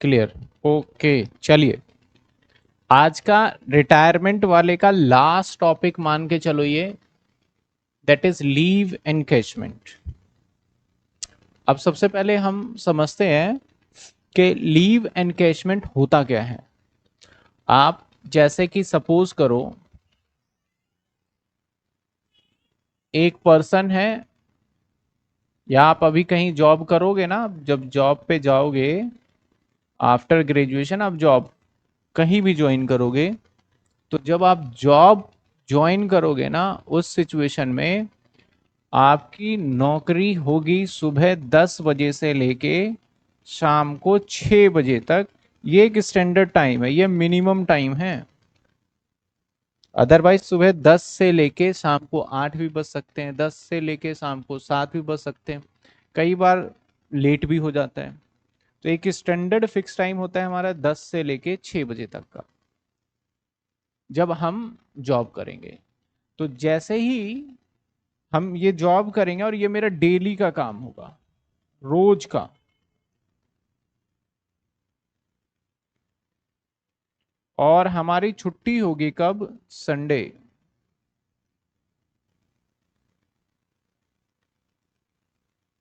Clear. Okay, चलिए आज का रिटायरमेंट वाले का लास्ट टॉपिक मान के चलो, ये दैट इज लीव एनकेजमेंट। अब सबसे पहले हम समझते हैं कि लीव एनकेजमेंट होता क्या है। आप जैसे कि सपोज करो एक पर्सन है, या आप अभी कहीं जॉब करोगे ना, जब जॉब पे जाओगे आफ्टर ग्रेजुएशन आप जॉब कहीं भी ज्वाइन करोगे, तो जब आप जॉब ज्वाइन करोगे ना उस सिचुएशन में आपकी नौकरी होगी सुबह 10 बजे से लेके शाम को 6 बजे तक। ये एक स्टैंडर्ड टाइम है, ये मिनिमम टाइम है। अदरवाइज सुबह 10 से लेके शाम को 8 भी बज सकते हैं, 10 से लेके शाम को 7 भी बज सकते हैं, कई बार लेट भी हो जाता है। तो एक स्टैंडर्ड फिक्स टाइम होता है हमारा 10 से लेके 6 बजे तक का, जब हम जॉब करेंगे। तो जैसे ही हम ये जॉब करेंगे और ये मेरा डेली का काम होगा, रोज का, और हमारी छुट्टी होगी कब? संडे।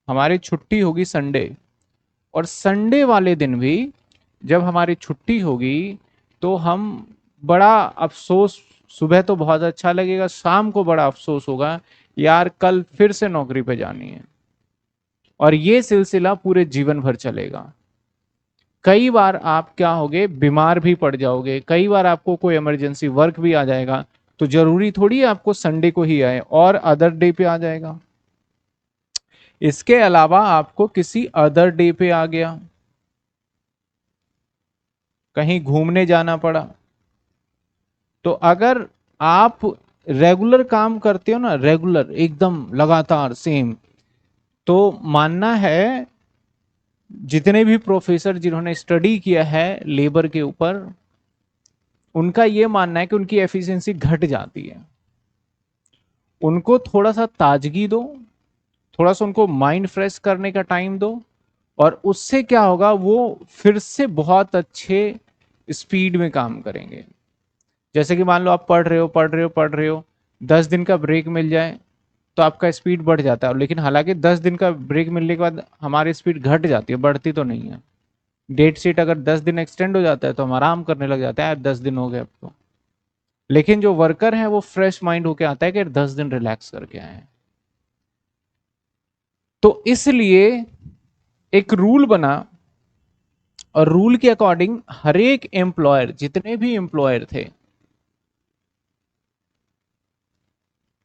हमारी छुट्टी होगी संडे, और संडे वाले दिन भी जब हमारी छुट्टी होगी तो हम बड़ा अफसोस, सुबह तो बहुत अच्छा लगेगा, शाम को बड़ा अफसोस होगा, यार कल फिर से नौकरी पे जानी है। और ये सिलसिला पूरे जीवन भर चलेगा। कई बार आप क्या होगे, बीमार भी पड़ जाओगे, कई बार आपको कोई इमरजेंसी वर्क भी आ जाएगा, तो जरूरी थोड़ी है आपको संडे को ही आए, और अदर डे पे आ जाएगा। इसके अलावा आपको किसी अदर डे पे आ गया, कहीं घूमने जाना पड़ा, तो अगर आप रेगुलर काम करते हो ना, रेगुलर एकदम लगातार सेम, तो मानना है जितने भी प्रोफेसर जिन्होंने स्टडी किया है लेबर के ऊपर, उनका यह मानना है कि उनकी एफिशिएंसी घट जाती है। उनको थोड़ा सा ताजगी दो, थोड़ा सा उनको माइंड फ्रेश करने का टाइम दो, और उससे क्या होगा, वो फिर से बहुत अच्छे स्पीड में काम करेंगे। जैसे कि मान लो आप पढ़ रहे हो 10 दिन का ब्रेक मिल जाए तो आपका स्पीड बढ़ जाता है, लेकिन हालांकि 10 दिन का ब्रेक मिलने के बाद हमारी स्पीड घट जाती है, बढ़ती तो नहीं है। डेट शीट अगर 10 दिन एक्सटेंड हो जाता है तो हम आराम करने लग जाते हैं, यार 10 दिन हो गए अब तो। लेकिन जो वर्कर है वो फ्रेश माइंड होके आता है कि 10 दिन रिलैक्स करके आए हैं। तो इसलिए एक रूल बना, और रूल के अकॉर्डिंग हर एक एम्प्लॉयर, जितने भी एम्प्लॉयर थे,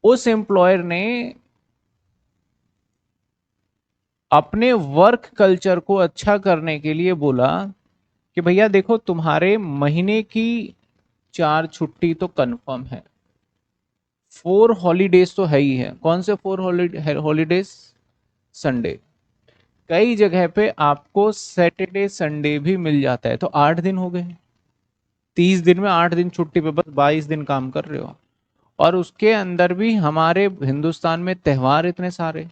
उस एम्प्लॉयर ने अपने वर्क कल्चर को अच्छा करने के लिए बोला कि भैया देखो, तुम्हारे महीने की 4 छुट्टी तो कंफर्म है, 4 हॉलीडेज तो है ही है। कौन से 4 हॉलीडेज? संडे। कई जगह पे आपको सैटरडे संडे भी मिल जाता है, तो 8 दिन हो गए। 30 दिन में 8 दिन छुट्टी पे बस 22 दिन काम कर रहे हो। और उसके अंदर भी हमारे हिंदुस्तान में त्योहार इतने सारे,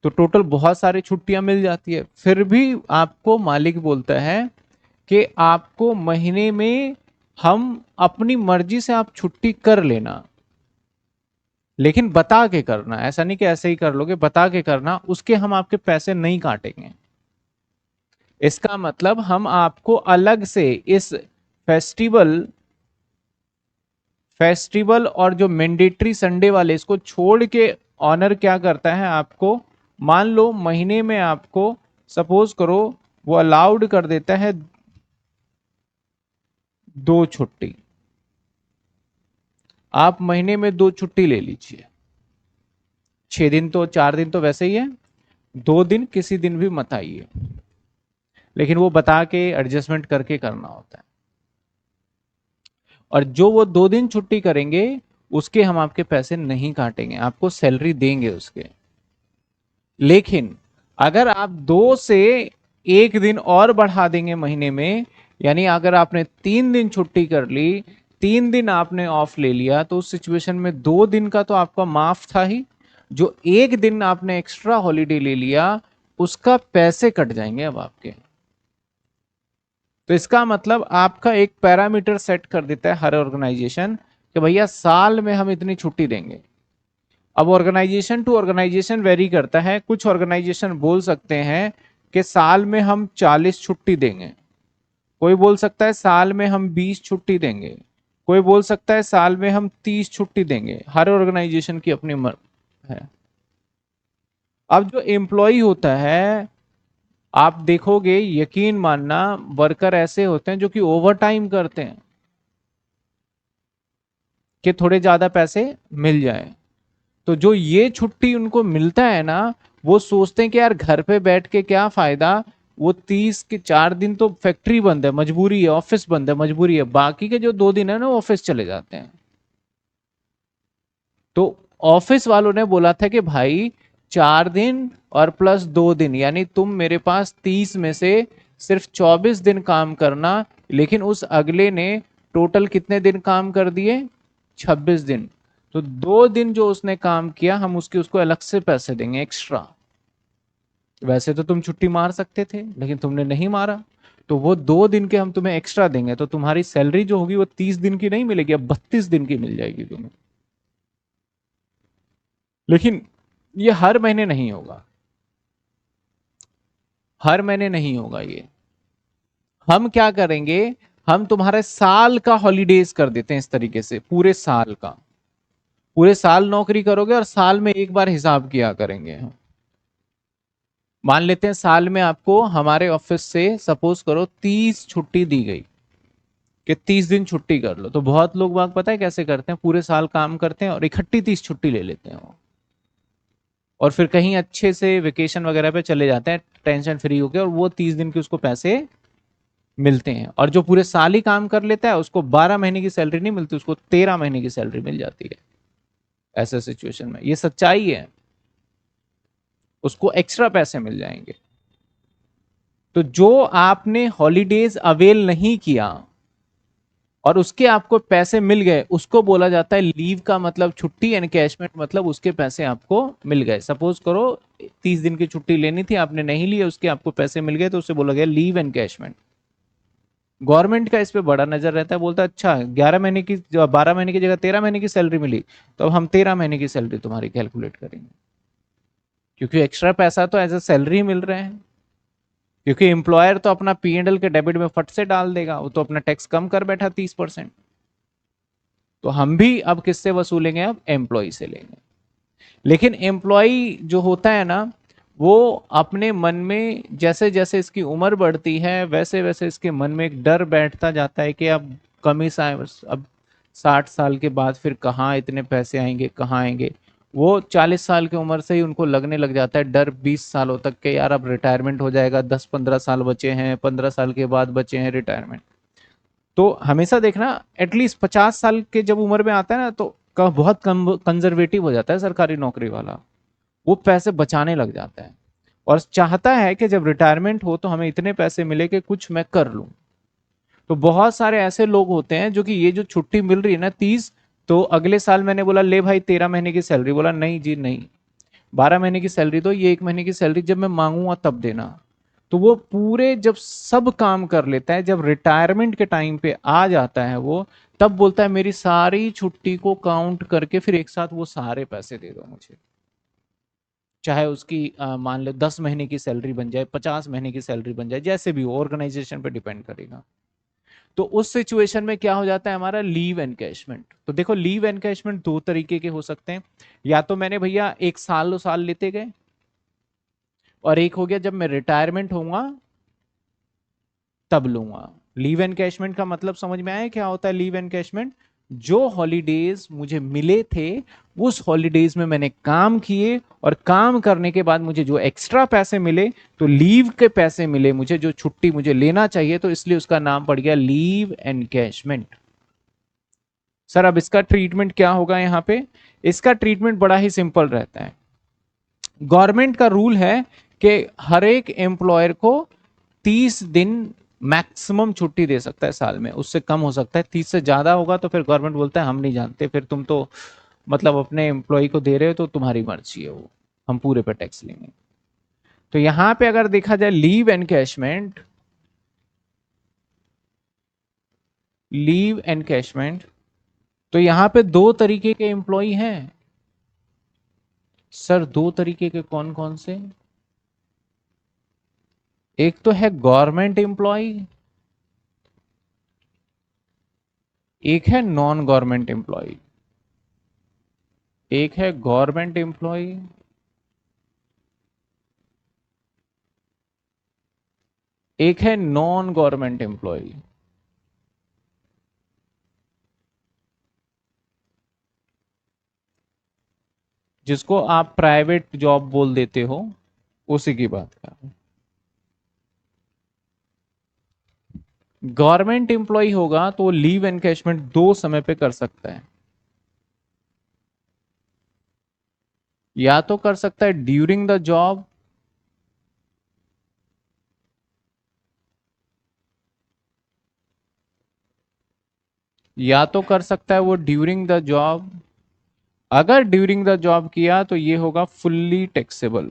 तो टोटल बहुत सारी छुट्टियां मिल जाती है। फिर भी आपको मालिक बोलता है कि आपको महीने में हम अपनी मर्जी से आप छुट्टी कर लेना, लेकिन बता के करना, ऐसा नहीं कि ऐसे ही कर लोगे, बता के करना, उसके हम आपके पैसे नहीं काटेंगे। इसका मतलब हम आपको अलग से इस फेस्टिवल फेस्टिवल और जो मैंडेटरी संडे वाले, इसको छोड़ के ऑनर क्या करता है आपको, मान लो महीने में आपको, सपोज करो, वो अलाउड कर देता है 2 छुट्टी। आप महीने में 2 छुट्टी ले लीजिए, 6 दिन तो, 4 दिन तो वैसे ही है, 2 दिन किसी दिन भी मत आइए, लेकिन वो बता के एडजस्टमेंट करके करना होता है। और जो वो 2 दिन छुट्टी करेंगे उसके हम आपके पैसे नहीं काटेंगे, आपको सैलरी देंगे उसके। लेकिन अगर आप 2 से 1 दिन और बढ़ा देंगे महीने में, यानी अगर आपने 3 दिन छुट्टी कर ली, 3 दिन आपने ऑफ ले लिया, तो उस सिचुएशन में 2 दिन का तो आपका माफ था ही, जो 1 दिन आपने एक्स्ट्रा हॉलीडे ले लिया उसका पैसे कट जाएंगे अब आपके। तो इसका मतलब आपका एक पैरामीटर सेट कर देता है हर ऑर्गेनाइजेशन कि भैया साल में हम इतनी छुट्टी देंगे। अब ऑर्गेनाइजेशन टू ऑर्गेनाइजेशन वेरी करता है, कुछ ऑर्गेनाइजेशन बोल सकते हैं कि साल में हम 40 छुट्टी देंगे, कोई बोल सकता है साल में हम 20 छुट्टी देंगे, कोई बोल सकता है साल में हम 30 छुट्टी देंगे। हर ऑर्गेनाइजेशन की अपनी है। अब जो एम्प्लॉय होता है, आप देखोगे, यकीन मानना, वर्कर ऐसे होते हैं जो कि ओवर टाइम करते हैं कि थोड़े ज्यादा पैसे मिल जाए। तो जो ये छुट्टी उनको मिलता है ना, वो सोचते हैं कि यार घर पे बैठ के क्या फायदा, वो 30 के 4 दिन तो फैक्ट्री बंद है, मजबूरी है, ऑफिस बंद है, मजबूरी है, बाकी के जो 2 दिन है ना वो ऑफिस चले जाते हैं। तो ऑफिस वालों ने बोला था कि भाई 4 दिन और प्लस 2 दिन, यानी तुम मेरे पास 30 में से सिर्फ 24 दिन काम करना, लेकिन उस अगले ने टोटल कितने दिन काम कर दिए, 26 दिन। तो 2 दिन जो उसने काम किया हम उसके उसको अलग से पैसे देंगे एक्स्ट्रा। वैसे तो तुम छुट्टी मार सकते थे लेकिन तुमने नहीं मारा, तो वो 2 दिन के हम तुम्हें एक्स्ट्रा देंगे, तो तुम्हारी सैलरी जो होगी वो 30 दिन की नहीं मिलेगी, अब 32 दिन की मिल जाएगी तुम्हें। लेकिन ये हर महीने नहीं होगा, हर महीने नहीं होगा ये। हम क्या करेंगे, हम तुम्हारे साल का हॉलीडेज कर देते हैं इस तरीके से, पूरे साल का, पूरे साल नौकरी करोगे और साल में एक बार हिसाब किया करेंगे हम। मान लेते हैं साल में आपको हमारे ऑफिस से सपोज करो 30 छुट्टी दी गई कि 30 दिन छुट्टी कर लो, तो बहुत लोग बात पता है कैसे करते हैं, पूरे साल काम करते हैं और इकट्ठी 30 छुट्टी ले लेते हैं वो, और फिर कहीं अच्छे से वेकेशन वगैरह पे चले जाते हैं टेंशन फ्री होके, और वो 30 दिन के उसको पैसे मिलते हैं। और जो पूरे साल ही काम कर लेता है उसको 12 महीने की सैलरी नहीं मिलती, उसको 13 महीने की सैलरी मिल जाती है। ऐसे सिचुएशन में ये सच्चाई है, उसको एक्स्ट्रा पैसे मिल जाएंगे। तो जो आपने हॉलीडेज अवेल नहीं किया और उसके आपको पैसे मिल गए, उसको बोला जाता है लीव का मतलब छुट्टी, एनकैशमेंट मतलब उसके पैसे आपको मिल गए। सपोज करो 30 दिन की छुट्टी लेनी थी, आपने नहीं ली, उसके आपको पैसे मिल गए, तो उसे बोला गया लीव एनकैशमेंट। गवर्नमेंट का इस पे बड़ा नजर रहता है, बोलता है अच्छा 11 महीने की, 12 महीने की जगह 13 महीने की सैलरी मिली, तो अब हम 13 महीने की सैलरी तुम्हारी कैलकुलेट करेंगे, क्योंकि एक्स्ट्रा पैसा तो एज ए सैलरी मिल रहे हैं। क्योंकि एम्प्लॉयर तो अपना P&L के डेबिट में फट से डाल देगा, वो तो अपना टैक्स कम कर बैठा 30%। तो हम भी अब किससे वसूलेंगे, अब एम्प्लॉय से लेंगे। लेकिन एम्प्लॉय जो होता है ना, वो अपने मन में जैसे जैसे इसकी उम्र बढ़ती है वैसे वैसे इसके मन में एक डर बैठता जाता है कि अब कमी सा अब 60 साल के बाद फिर कहाँ इतने पैसे आएंगे, कहाँ आएंगे। वो 40 साल की उम्र से ही उनको लगने लग जाता है डर, 20 सालों तक के, यार अब रिटायरमेंट हो जाएगा, 10-15 साल बचे हैं, 15 साल के बाद बचे हैं रिटायरमेंट। तो हमेशा देखना, एटलीस्ट 50 साल के जब उम्र में आता है ना, तो बहुत कंजर्वेटिव हो जाता है सरकारी नौकरी वाला, वो पैसे बचाने लग जाता है और चाहता है कि जब रिटायरमेंट हो तो हमें इतने पैसे मिले कि कुछ मैं कर लूं। तो बहुत सारे ऐसे लोग होते हैं जो कि ये जो छुट्टी मिल रही है ना 30, तो अगले साल मैंने बोला ले भाई 13 महीने की सैलरी, बोला नहीं जी नहीं, 12 महीने की सैलरी दो, ये 1 महीने की सैलरी जब मैं मांगूंगा तब देना। तो वो पूरे जब सब काम कर लेता है, जब रिटायरमेंट के टाइम पे आ जाता है वो, तब बोलता है मेरी सारी छुट्टी को काउंट करके फिर एक साथ वो सारे पैसे दे दो मुझे। चाहे उसकी मान लो 10 महीने की सैलरी बन जाए, 50 महीने की सैलरी बन जाए, जैसे भी हो, ऑर्गेनाइजेशन पे डिपेंड करेगा। तो उस सिचुएशन में क्या हो जाता है हमारा लीव एनकैशमेंट। तो देखो लीव एनकैशमेंट दो तरीके के हो सकते हैं, या तो मैंने भैया एक साल 2 साल लेते गए, और एक हो गया जब मैं रिटायरमेंट होऊंगा तब लूंगा। लीव एनकैशमेंट का मतलब समझ में आया क्या होता है लीव एनकैशमेंट, जो हॉलीडेज मुझे मिले थे उस हॉलीडेज में मैंने काम किए, और काम करने के बाद मुझे जो एक्स्ट्रा पैसे मिले, तो लीव के पैसे मिले मुझे, जो छुट्टी मुझे लेना चाहिए, तो इसलिए उसका नाम पड़ गया लीव एनकैशमेंट। सर अब इसका ट्रीटमेंट क्या होगा यहाँ पे, इसका ट्रीटमेंट बड़ा ही सिंपल रहता है। गवर्नमेंट का रूल है कि हर एक एम्प्लॉयर को 30 दिन मैक्सिमम छुट्टी दे सकता है साल में, उससे कम हो सकता है, 30 से ज्यादा होगा तो फिर गवर्नमेंट बोलता है हम नहीं जानते, फिर तुम तो मतलब अपने एम्प्लॉय को दे रहे हो तो तुम्हारी मर्जी है, वो हम पूरे पे टैक्स लेंगे। तो यहां पे अगर देखा जाए लीव एनकैशमेंट, लीव एनकैशमेंट, तो यहां पे दो तरीके के एम्प्लॉय हैं सर। दो तरीके के कौन कौन से? एक तो है गवर्नमेंट एम्प्लॉय, एक है नॉन गवर्नमेंट एम्प्लॉय। एक है गवर्नमेंट एम्प्लॉय, एक है नॉन गवर्नमेंट एम्प्लॉय। जिसको आप प्राइवेट जॉब बोल देते हो, उसी की बात कर रहा हूं। गवर्नमेंट एम्प्लॉय होगा तो लीव एनकैशमेंट दो समय पे कर सकता है। या तो कर सकता है ड्यूरिंग द जॉब, या तो कर सकता है वो ड्यूरिंग द जॉब। अगर ड्यूरिंग द जॉब किया तो ये होगा फुल्ली टैक्सेबल।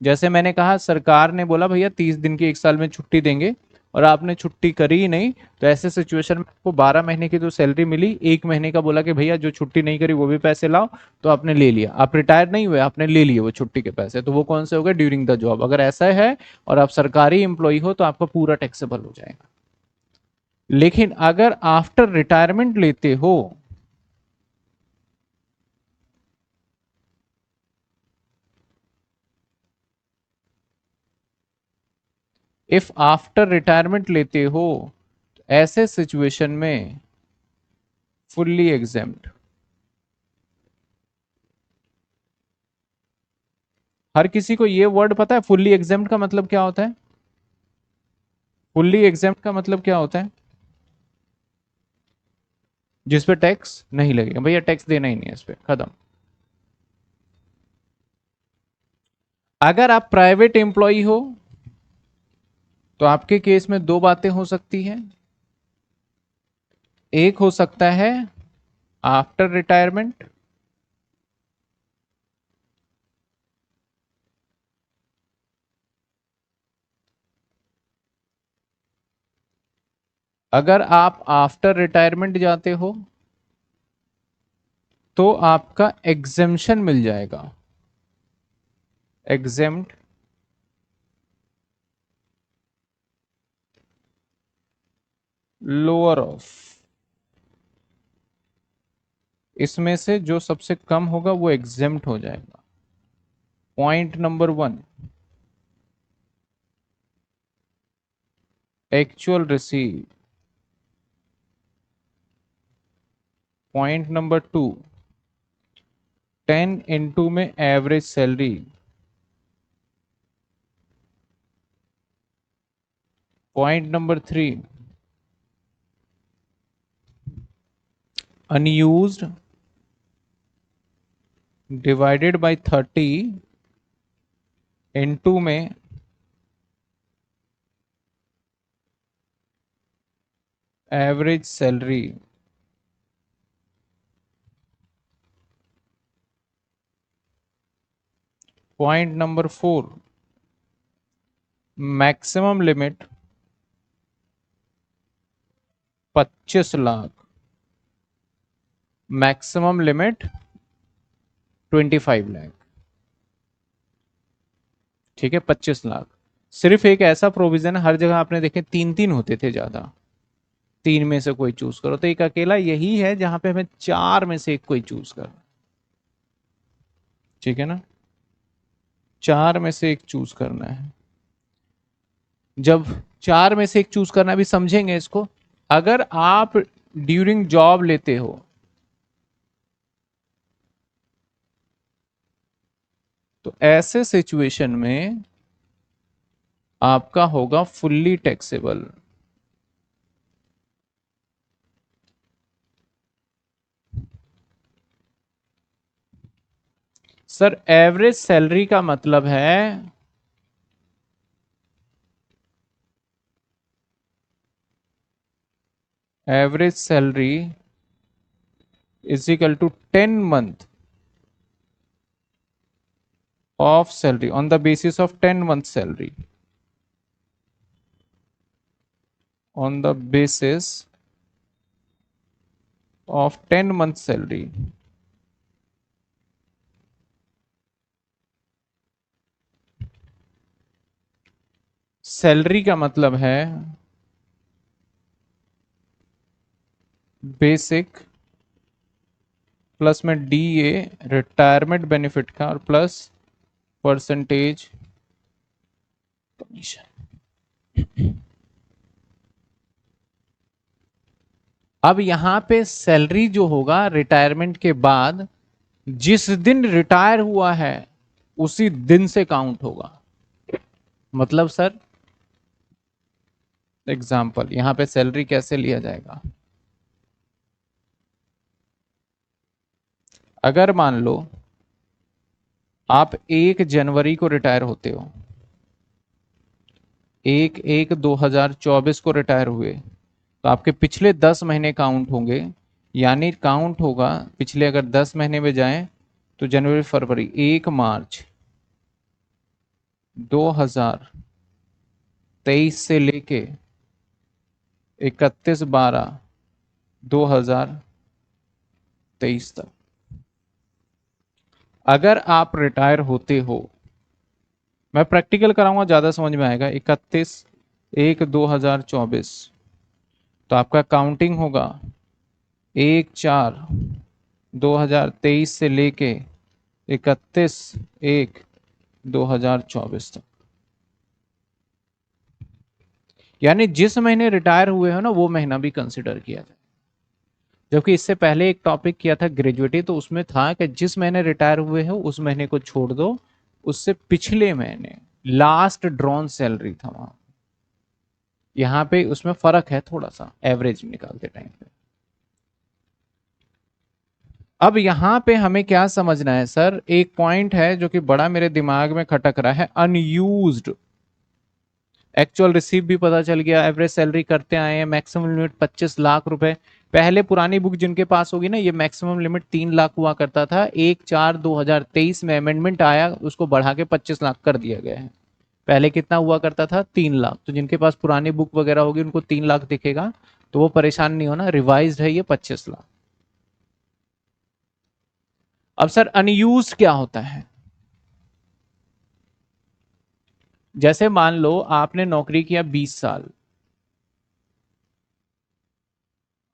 जैसे मैंने कहा, सरकार ने बोला भैया 30 दिन की एक साल में छुट्टी देंगे, और आपने छुट्टी करी ही नहीं, तो ऐसे सिचुएशन में आपको 12 महीने की तो सैलरी मिली, एक महीने का बोला कि भैया जो छुट्टी नहीं करी वो भी पैसे लाओ, तो आपने ले लिया। आप रिटायर नहीं हुए, आपने ले लिए वो छुट्टी के पैसे, तो वो कौन से हो गए? During the job. अगर ऐसा है और आप सरकारी एम्प्लॉय हो तो आपका पूरा टैक्सेबल हो जाएगा। लेकिन अगर आफ्टर रिटायरमेंट लेते हो, इफ आफ्टर रिटायरमेंट लेते हो, तो ऐसे सिचुएशन में फुल्ली एग्जेम्प्ट। हर किसी को ये वर्ड पता है फुल्ली एग्जेम्प्ट का मतलब क्या होता है? फुल्ली एग्जेम्प्ट का मतलब क्या होता है? जिस पे टैक्स नहीं लगेगा, भैया टैक्स देना ही नहीं है इस पे, खत्म। अगर आप प्राइवेट एम्प्लॉय हो तो आपके केस में दो बातें हो सकती हैं। एक हो सकता है आफ्टर रिटायरमेंट, अगर आप आफ्टर रिटायरमेंट जाते हो तो आपका एग्जेम्पशन मिल जाएगा। एग्जेम्प्ट लोअर ऑफ, इसमें से जो सबसे कम होगा वो एग्जेम्प्ट हो जाएगा। Point number 1, actual receive. Point number 2, 10 में average salary. Point number 3, unused divided by 30 में average salary. Point number 4, maximum limit 25 lakh, maximum limit 25 lakh. ठीक है, 25 लाख। सिर्फ एक ऐसा प्रोविजन है, हर जगह आपने देखे 3-3 होते थे ज्यादा, 3 में से कोई चूज करो, तो एक अकेला यही है जहां पे हमें 4 में से एक कोई चूज करना। ठीक है ना, 4 में से एक चूज करना है। जब 4 में से एक चूज करना, भी समझेंगे इसको। अगर आप ड्यूरिंग जॉब लेते हो तो ऐसे सिचुएशन में आपका होगा fully taxable. Sir average salary का मतलब है average salary is equal to 10 month of salary on the basis of 10 month salary, on the basis of 10 month salary. Salary का मतलब है बेसिक प्लस में DA रिटायरमेंट बेनिफिट का और plus percentage commission. अब यहां पे सैलरी जो होगा रिटायरमेंट के बाद जिस दिन रिटायर हुआ है उसी दिन से काउंट होगा। मतलब सर एग्जाम्पल यहां पे सैलरी कैसे लिया जाएगा, अगर मान लो आप 1 जनवरी को रिटायर होते हो, 1/1/2024 को रिटायर हुए, तो आपके पिछले 10 महीने काउंट होंगे। यानी काउंट होगा पिछले अगर 10 महीने में जाएं तो जनवरी फरवरी, 1 मार्च 2023 से लेके 31/12/2023 तक। अगर आप रिटायर होते हो, मैं प्रैक्टिकल कराऊंगा ज्यादा समझ में आएगा, 31/1/2024 तो आपका काउंटिंग होगा 1/4/2023 से लेके 31/1/2024 तक। यानी जिस महीने रिटायर हुए हो ना वो महीना भी कंसिडर किया जाए। जबकि इससे पहले एक टॉपिक किया था ग्रेजुएटी, तो उसमें था कि जिस महीने रिटायर हुए हो उस महीने को छोड़ दो, उससे पिछले महीने लास्ट ड्रॉन सैलरी था वहां। यहां पे उसमें फर्क है थोड़ा सा एवरेज निकालते टाइम पे। अब यहां पे हमें क्या समझना है सर, एक पॉइंट है जो कि बड़ा मेरे दिमाग में खटक रहा है, अनयूज्ड। एक्चुअल रिसीव भी पता चल गया, एवरेज सैलरी करते आए हैं, मैक्सिमम लिमिट 25 लाख रुपए। पहले पुरानी बुक जिनके पास होगी ना, ये मैक्सिमम लिमिट 3 लाख हुआ करता था, 1/4/2023 में अमेंडमेंट आया, उसको बढ़ा के 25 लाख कर दिया गया है। पहले कितना हुआ करता था, 3 लाख। तो जिनके पास पुरानी बुक वगैरह होगी उनको 3 लाख दिखेगा, तो वो परेशान नहीं होना, रिवाइज है ये 25 लाख। अब सर अनयूज क्या होता है, जैसे मान लो आपने नौकरी किया 20 साल,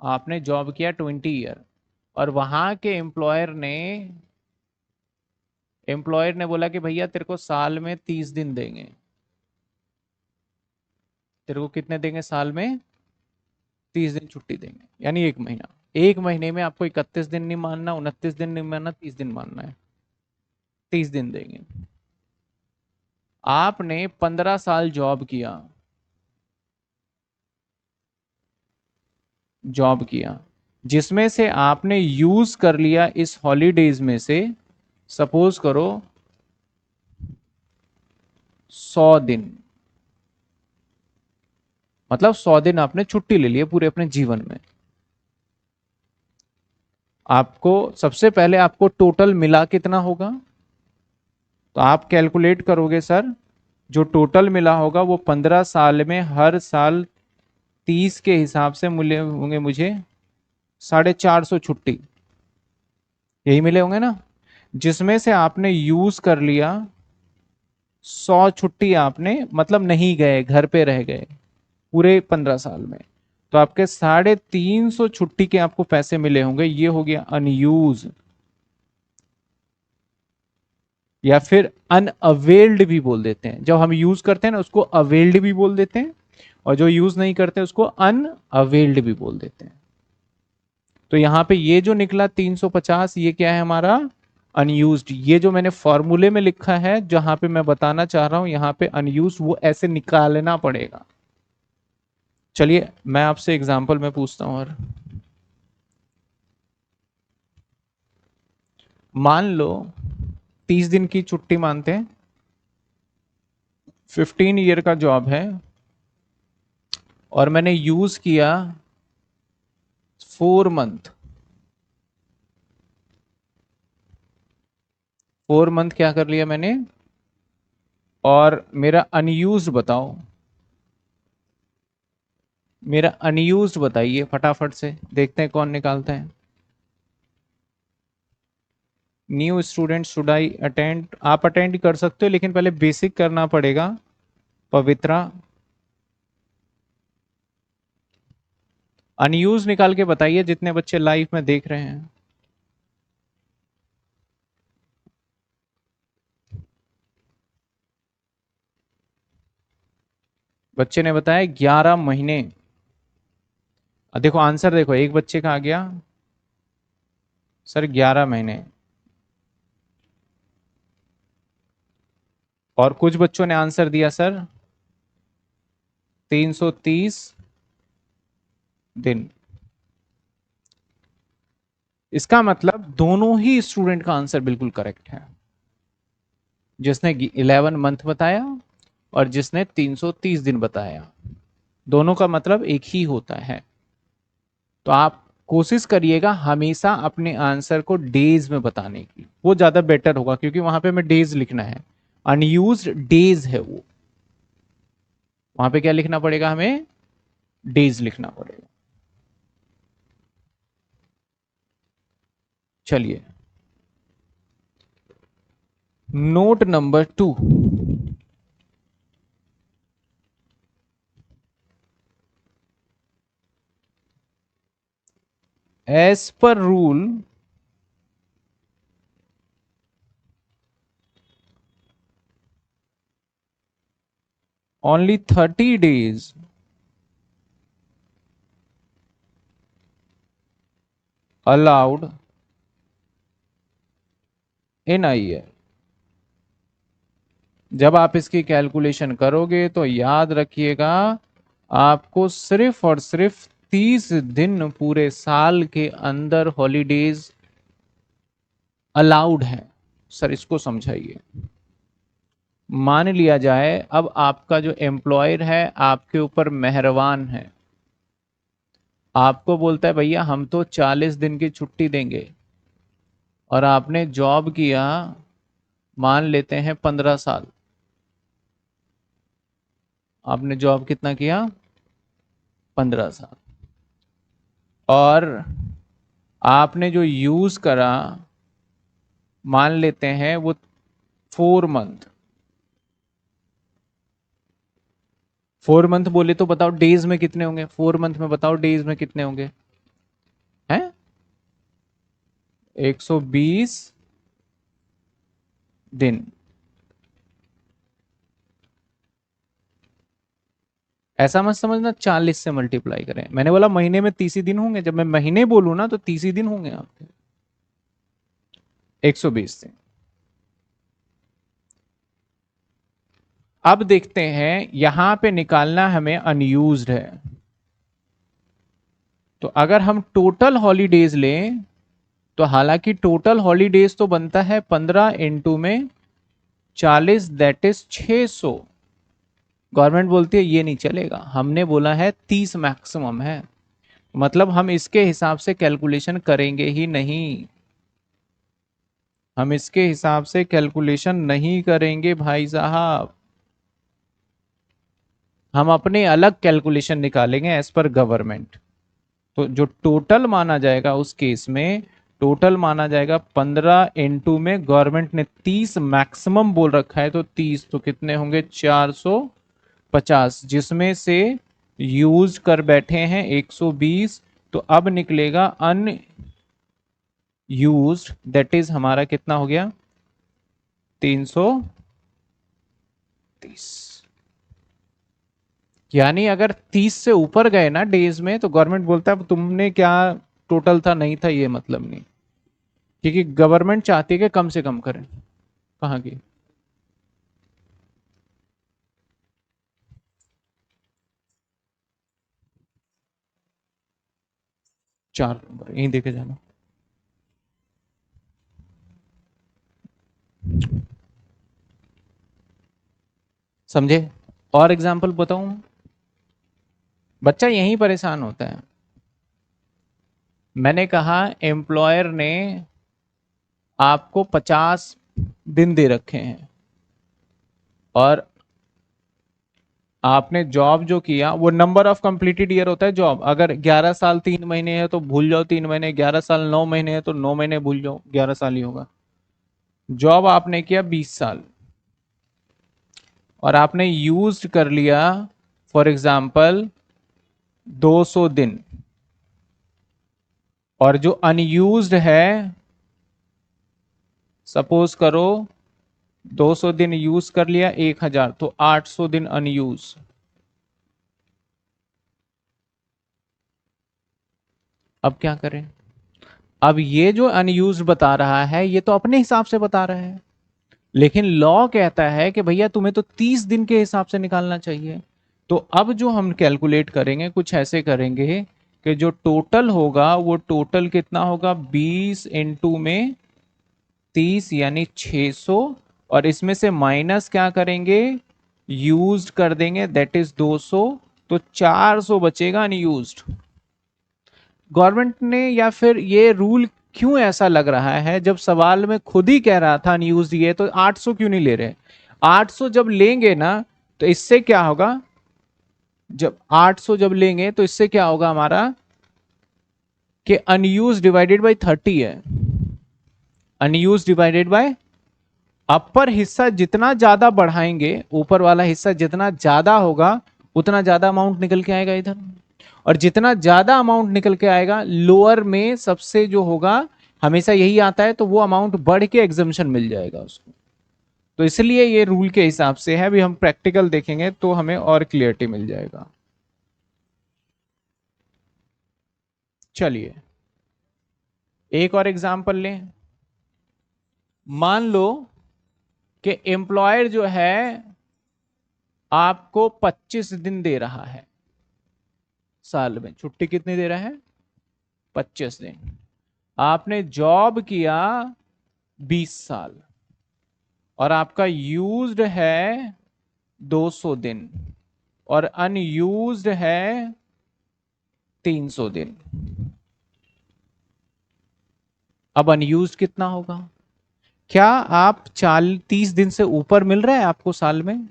आपने जॉब किया 20 ईयर, और वहां के एम्प्लॉयर ने बोला कि भैया तेरे को साल में 30 दिन देंगे। तेरे को कितने देंगे साल में, 30 दिन छुट्टी देंगे, यानी 1 महीना। 1 महीने में आपको 31 दिन नहीं मानना, 29 दिन नहीं मानना, 30 दिन मानना है, 30 दिन देंगे। आपने 15 साल जॉब किया, जिसमें से आपने यूज कर लिया इस हॉलीडेज में से, सपोज करो 100 दिन, मतलब 100 दिन आपने छुट्टी ले ली है पूरे अपने जीवन में। आपको सबसे पहले आपको टोटल मिला कितना होगा, तो आप कैलकुलेट करोगे सर, जो टोटल मिला होगा वो 15 साल में हर साल 30 के हिसाब से मिले होंगे मुझे 450 छुट्टी, यही मिले होंगे ना। जिसमें से आपने यूज कर लिया 100 छुट्टी, आपने मतलब नहीं गए, घर पे रह गए पूरे 15 साल में, तो आपके 350 छुट्टी के आपको पैसे मिले होंगे, ये हो गया अनयूज, या फिर अनअवेल्ड भी बोल देते हैं। जब हम यूज करते हैं ना उसको अवेल्ड भी बोल देते हैं, और जो यूज नहीं करते उसको अनअवेल्ड भी बोल देते हैं। तो यहां पे ये जो निकला 350, ये क्या है हमारा अनयूज्ड। ये जो मैंने फॉर्मूले में लिखा है जहां पे मैं बताना चाह रहा हूं यहां पे अनयूज, वो ऐसे निकालना पड़ेगा। चलिए मैं आपसे एग्जांपल में पूछता हूं, और मान लो 30 दिन की छुट्टी मानते हैं, 15 ईयर का जॉब है, और मैंने यूज किया 4 मंथ। 4 मंथ क्या कर लिया मैंने, और मेरा अनयूज्ड बताओ, मेरा अनयूज्ड बताइए फटाफट से, देखते हैं कौन निकालते हैं। New student should I attend, आप अटेंड कर सकते हो लेकिन पहले बेसिक करना पड़ेगा। पवित्रा, अनयूज निकाल के बताइए जितने बच्चे लाइव में देख रहे हैं। बच्चे ने बताया 11 महीने। देखो आंसर देखो, एक बच्चे का आ गया सर 11 महीने, और कुछ बच्चों ने आंसर दिया सर 330 दिन। इसका मतलब दोनों ही स्टूडेंट का आंसर बिल्कुल करेक्ट है, जिसने 11 मंथ बताया और जिसने 330 दिन बताया, दोनों का मतलब एक ही होता है। तो आप कोशिश करिएगा हमेशा अपने आंसर को डेज में बताने की, वो ज्यादा बेटर होगा क्योंकि वहां पे हमें डेज लिखना है, अनयूज्ड डेज है वो, वहां पे क्या लिखना पड़ेगा हमें, डेज लिखना पड़ेगा। चलिए, note number 2, as per rule only 30 days allowed in a year। जब आप इसकी कैलकुलेशन करोगे तो याद रखिएगा, आपको सिर्फ और सिर्फ 30 दिन पूरे साल के अंदर हॉलीडेज अलाउड है। सर इसको समझाइए। मान लिया जाए अब आपका जो एम्प्लॉयर है आपके ऊपर मेहरबान है, आपको बोलता है भैया हम तो 40 दिन की छुट्टी देंगे, और आपने जॉब किया मान लेते हैं 15 साल, आपने जॉब कितना किया, 15 साल, और आपने जो यूज करा मान लेते हैं वो 4 मंथ, 4 मंथ बोले तो बताओ डेज में कितने होंगे, 4 मंथ में बताओ डेज में कितने होंगे, हैं 120 दिन। ऐसा मत समझना 40 से मल्टीप्लाई करें, मैंने बोला महीने में 30 दिन होंगे, जब मैं महीने बोलूं ना तो 30 दिन होंगे आपके, 120 दिन। अब देखते हैं यहां पे निकालना हमें अनयूज्ड है, तो अगर हम टोटल हॉलीडेज लें तो हालांकि टोटल हॉलीडेज तो बनता है 15 × में 40, दैट इज 600। गवर्नमेंट बोलती है ये नहीं चलेगा, हमने बोला है 30 मैक्सिमम है, मतलब हम इसके हिसाब से कैलकुलेशन करेंगे ही नहीं, हम इसके हिसाब से कैलकुलेशन नहीं करेंगे भाई साहब, हम अपने अलग कैलकुलेशन निकालेंगे एज पर गवर्नमेंट। तो जो टोटल माना जाएगा उस केस में, टोटल माना जाएगा 15 × में गवर्नमेंट ने 30 मैक्सिमम बोल रखा है, तो 30 तो कितने होंगे 450, जिसमें से यूज कर बैठे हैं 120, तो अब निकलेगा अन यूज, दैट इज हमारा कितना हो गया 330। यानी अगर 30 से ऊपर गए ना डेज में तो गवर्नमेंट बोलता है तुमने क्या टोटल था नहीं था ये मतलब नहीं, क्योंकि गवर्नमेंट चाहती है कि कम से कम करें। कहाँ की 4 नंबर यहीं देखे जाना। समझे? और एग्जाम्पल बताऊं, बच्चा यही परेशान होता है। मैंने कहा एम्प्लॉयर ने आपको 50 दिन दे रखे हैं, और आपने जॉब जो किया वो नंबर ऑफ कंप्लीटेड ईयर होता है जॉब। अगर 11 साल 3 महीने है तो भूल जाओ 3 महीने, 11 साल 9 महीने है तो 9 महीने भूल जाओ, 11 साल ही होगा। जॉब आपने किया 20 साल और आपने यूज कर लिया फॉर एग्जाम्पल 200 दिन, और जो अनयूज्ड है सपोज करो 200 दिन यूज कर लिया 1000, तो 800 दिन अनयूज। अब क्या करें? अब ये जो अनयूज्ड बता रहा है ये तो अपने हिसाब से बता रहा है, लेकिन लॉ कहता है कि भैया तुम्हें तो 30 दिन के हिसाब से निकालना चाहिए। तो अब जो हम कैलकुलेट करेंगे कुछ ऐसे करेंगे कि जो टोटल होगा वो टोटल कितना होगा, 20 इंटू में 30 यानी 600, और इसमें से माइनस क्या करेंगे, यूज्ड कर देंगे, दैट इज 200, तो 400 बचेगा अनयूज्ड। गवर्नमेंट ने या फिर ये रूल क्यों ऐसा लग रहा है, जब सवाल में खुद ही कह रहा था अनयूज्ड ये, तो 800 क्यों नहीं ले रहे? 800 जब लेंगे ना तो इससे क्या होगा, जब 800 जब लेंगे तो इससे क्या होगा हमारा कि अनयूज डिवाइडेड बाय 30 है। अनयूज डिवाइडेड बाय, अपर हिस्सा जितना ज्यादा बढ़ाएंगे, ऊपर वाला हिस्सा जितना ज्यादा होगा उतना ज्यादा अमाउंट निकल के आएगा इधर, और जितना ज्यादा अमाउंट निकल के आएगा लोअर में सबसे जो होगा, हमेशा यही आता है, तो वो अमाउंट बढ़ के एग्जम्पशन मिल जाएगा उसको। तो इसलिए ये रूल के हिसाब से है। अभी हम प्रैक्टिकल देखेंगे तो हमें और क्लियरिटी मिल जाएगा। चलिए एक और एग्जांपल लें। मान लो कि एम्प्लॉयर जो है आपको 25 दिन दे रहा है साल में, छुट्टी कितनी दे रहा है, 25 दिन। आपने जॉब किया 20 साल और आपका यूज्ड है 200 दिन और अनयूज्ड है 300 दिन। अब अनयूज्ड कितना होगा? क्या आप 30 दिन से ऊपर मिल रहा है आपको साल में,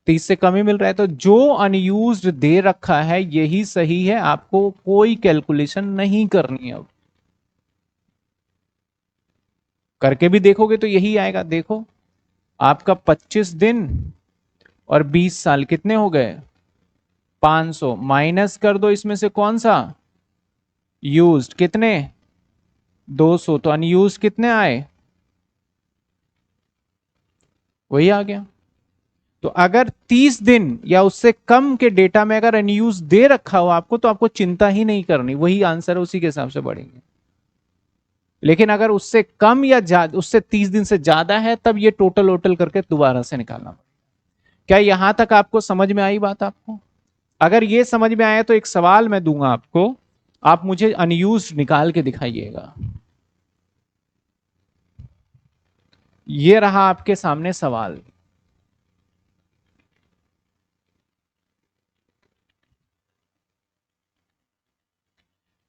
30 से कम ही मिल रहा है? तो जो अनयूज्ड दे रखा है यही सही है, आपको कोई कैलकुलेशन नहीं करनी है। अब करके भी देखोगे तो यही आएगा। देखो आपका 25 दिन और 20 साल कितने हो गए, 500, माइनस कर दो इसमें से कौन सा, यूज्ड, कितने, 200, तो अनयूज्ड कितने आए, वही आ गया। तो अगर 30 दिन या उससे कम के डेटा में अगर अनयूज दे रखा हो आपको, तो आपको चिंता ही नहीं करनी, वही आंसर है, उसी के हिसाब से बढ़ेंगे। लेकिन अगर उससे कम या उससे 30 दिन से ज्यादा है तब ये टोटल वोटल करके दोबारा से निकालना। क्या यहां तक आपको समझ में आई बात? आपको अगर ये समझ में आया तो एक सवाल मैं दूंगा आपको, आप मुझे अनयूज निकाल के दिखाइएगा। ये रहा आपके सामने सवाल।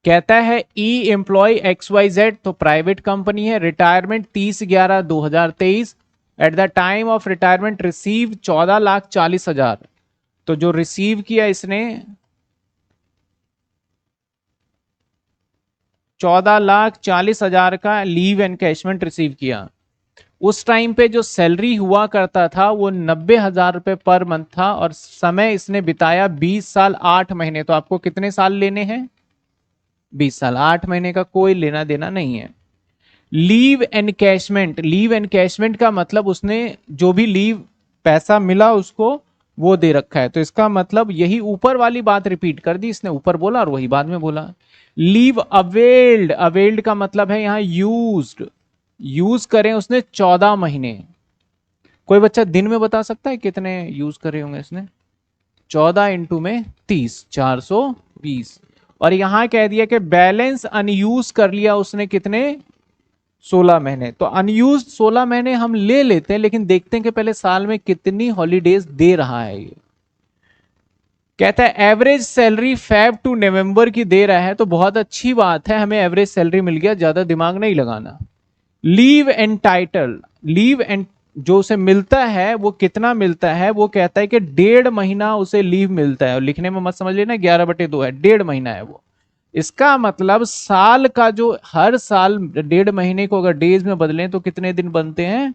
कहता है ई एम्प्लॉय एक्स वाई जेड, तो प्राइवेट कंपनी है, retirement 30/11/2023, at the time of retirement receive 14,40,000। तो जो रिसीव किया इसने 14,40,000 का लीव एनकैशमेंट रिसीव किया। उस टाइम पे जो सैलरी हुआ करता था वो 90,000 रुपए पर मंथ था, और समय इसने बिताया 20 साल 8 महीने। तो आपको कितने साल लेने हैं, 20 साल, 8 महीने का कोई लेना देना नहीं है। लीव एनकैशमेंट, लीव एनकैशमेंट का मतलब उसने जो भी लीव पैसा मिला उसको वो दे रखा है, तो इसका मतलब यही ऊपर वाली बात रिपीट कर दी इसने, ऊपर बोला और वही बाद में बोला। लीव अवेल्ड, अवेल्ड का मतलब है यहां यूज्ड, यूज करें उसने 14 महीने। कोई बच्चा दिन में बता सकता है कितने यूज करे होंगे इसने, 14 इंटू में 30, 420। और यहां कह दिया कि बैलेंस अनयूज कर लिया उसने कितने, 16 महीने। तो अनयूज 16 महीने हम ले लेते हैं, लेकिन देखते हैं कि पहले साल में कितनी हॉलीडेज दे रहा है ये। कहता है एवरेज सैलरी फेब टू नवंबर की दे रहा है, तो बहुत अच्छी बात है, हमें एवरेज सैलरी मिल गया, ज्यादा दिमाग नहीं लगाना। लीव एंटाइटल, लीव जो उसे मिलता है वो कितना मिलता है, वो कहता है कि 1.5 महीना उसे लीव मिलता है। और लिखने में मत समझ लेना 11/2 है, 1.5 महीना है वो। इसका मतलब साल का जो हर साल 1.5 महीने को अगर डेज में बदलें तो कितने दिन बनते हैं?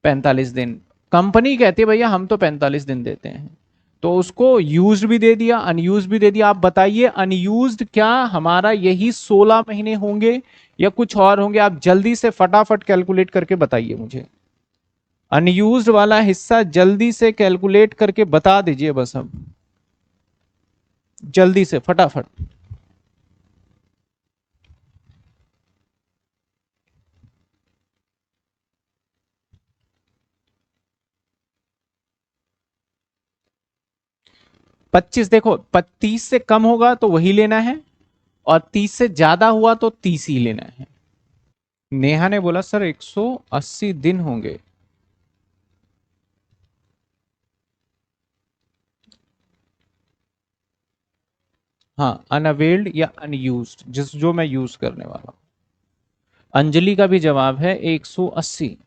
45 दिन। कंपनी कहती है भैया हम तो 45 दिन देते हैं, तो उसको यूज्ड भी दे दिया, अनयूज्ड भी दे दिया। आप बताइए अनयूज्ड क्या हमारा यही 16 महीने होंगे या कुछ और होंगे? आप जल्दी से फटाफट कैलकुलेट करके बताइए मुझे। अनयूज्ड वाला हिस्सा जल्दी से कैलकुलेट करके बता दीजिए बस, अब जल्दी से फटाफट। पच्चीस, देखो 30 से कम होगा तो वही लेना है, और 30 से ज्यादा हुआ तो 30 ही लेना है। नेहा ने बोला सर 180 दिन होंगे। हाँ, अनअवेल्ड या अनयूज्ड, जिस जो मैं यूज करने वाला हूं। अंजलि का भी जवाब है 180।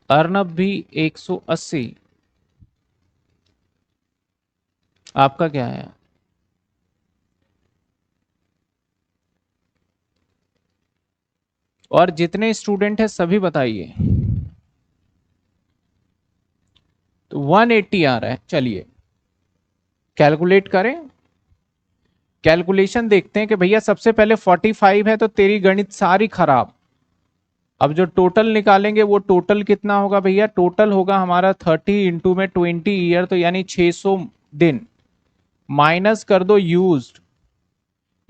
अर्नब भी 180। आपका क्या है? और जितने स्टूडेंट हैं सभी बताइए। तो 180 आ रहा है, चलिए कैलकुलेट करें। कैलकुलेशन देखते हैं कि भैया सबसे पहले 45 है तो तेरी गणित सारी खराब। अब जो टोटल निकालेंगे वो टोटल कितना होगा भैया? टोटल होगा हमारा 30 इंटू में 20 ईयर, तो यानी 600 दिन। माइनस कर दो यूज्ड।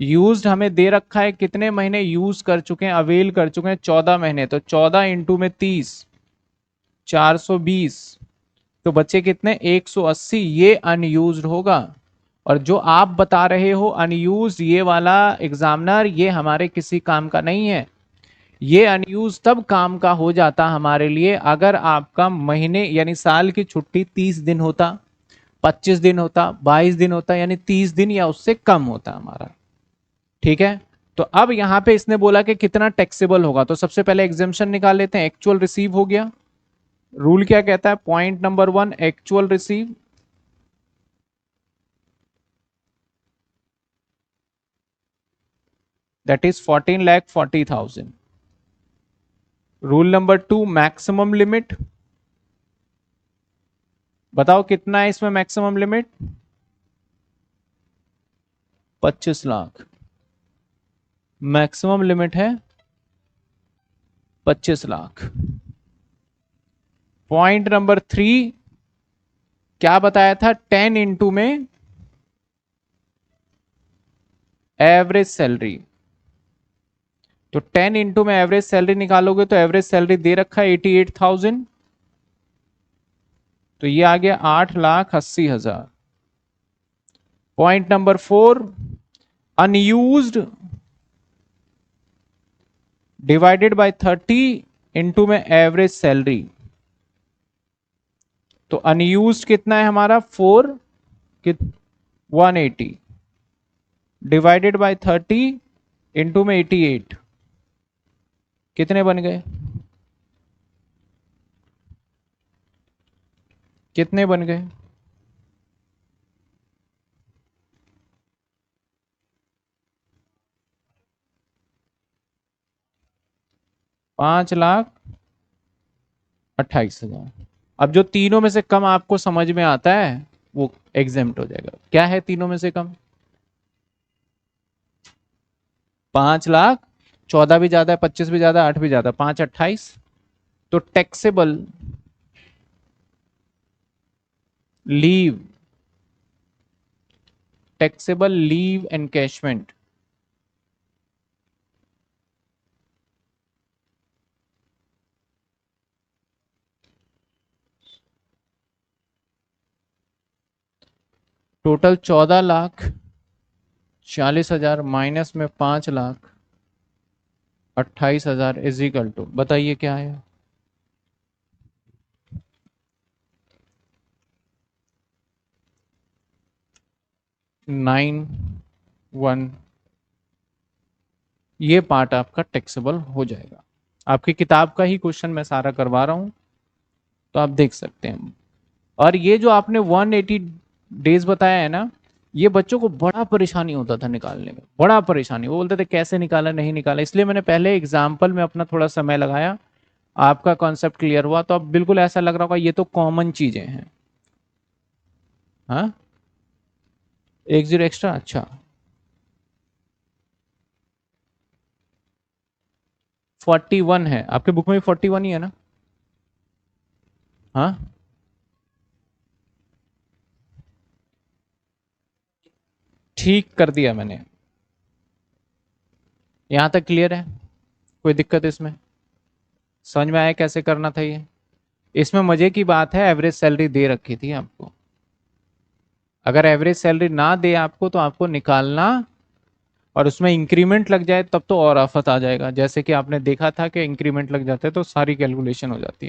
यूज्ड हमें दे रखा है कितने महीने यूज कर चुके हैं, अवेल कर चुके हैं 14 महीने, तो 14 इंटू में 30, 420। तो बच्चे कितने? 180, ये अनयूज्ड होगा। और जो आप बता रहे हो अनयूज्ड ये वाला एग्जामिनर, ये हमारे किसी काम का नहीं है। ये अनयूज तब काम का हो जाता हमारे लिए अगर आपका महीने यानी साल की छुट्टी 30 दिन होता, 25 दिन होता, 22 दिन होता, यानी 30 दिन या उससे कम होता हमारा। ठीक है। तो अब यहां पे इसने बोला कि कितना टैक्सेबल होगा, तो सबसे पहले एग्जाम्पशन निकाल लेते हैं। एक्चुअल रिसीव हो गया। रूल क्या कहता है? Point number 1, actual receive. That is 14,40,000। Rule number 2, maximum limit. बताओ कितना है इसमें maximum limit? 25 lakh. Maximum limit है 25 लाख। पॉइंट नंबर 3, क्या बताया था? 10 इंटू में एवरेज सैलरी। तो 10 इंटू में एवरेज सैलरी निकालोगे तो एवरेज सैलरी दे रखा है 88,000, तो ये आ गया 8,80,000। Point number 4, unused divided by 30 into में एवरेज सैलरी। तो अनयूज्ड कितना है हमारा? 4, कि 180 डिवाइडेड बाय 30 इंटू में 88, कितने बन गए? कितने बन गए? 5,28,000। अब जो तीनों में से कम आपको समझ में आता है वो एग्जेम्प्ट हो जाएगा। क्या है तीनों में से कम? 5,00,000, 14 भी ज्यादा है, 25 भी ज्यादा है, 8 भी ज्यादा है, 5,28। तो taxable leave, taxable leave encashment. Total 14,40,000 minus में 5,28,000 इज इक्वल टू, बताइए क्या है? 91, ये पार्ट आपका टैक्सेबल हो जाएगा। आपकी किताब का ही क्वेश्चन मैं सारा करवा रहा हूं, तो आप देख सकते हैं। और ये जो आपने 180 डेज बताया है ना, ये बच्चों को बड़ा परेशानी होता था निकालने में, बड़ा परेशानी। वो बोलते थे कैसे निकाला, नहीं निकाला। इसलिए मैंने पहले एग्जाम्पल में अपना थोड़ा समय लगाया, आपका कॉन्सेप्ट क्लियर हुआ। तो अब बिल्कुल ऐसा लग रहा होगा ये तो कॉमन चीजें हैं। हाँ, 10 एक्स्ट्रा, अच्छा। 41 है आपके बुक में भी, 41 ही है ना? हाँ, ठीक कर दिया मैंने। यहां तक क्लियर है? कोई दिक्कत इसमें? समझ में आया कैसे करना था ये? इसमें मजे की बात है, एवरेज सैलरी दे रखी थी आपको। अगर एवरेज सैलरी ना दे आपको, तो आपको निकालना, और उसमें इंक्रीमेंट लग जाए तब तो और आफत आ जाएगा। जैसे कि आपने देखा था कि इंक्रीमेंट लग जाता है तो सारी कैलकुलेशन हो जाती है।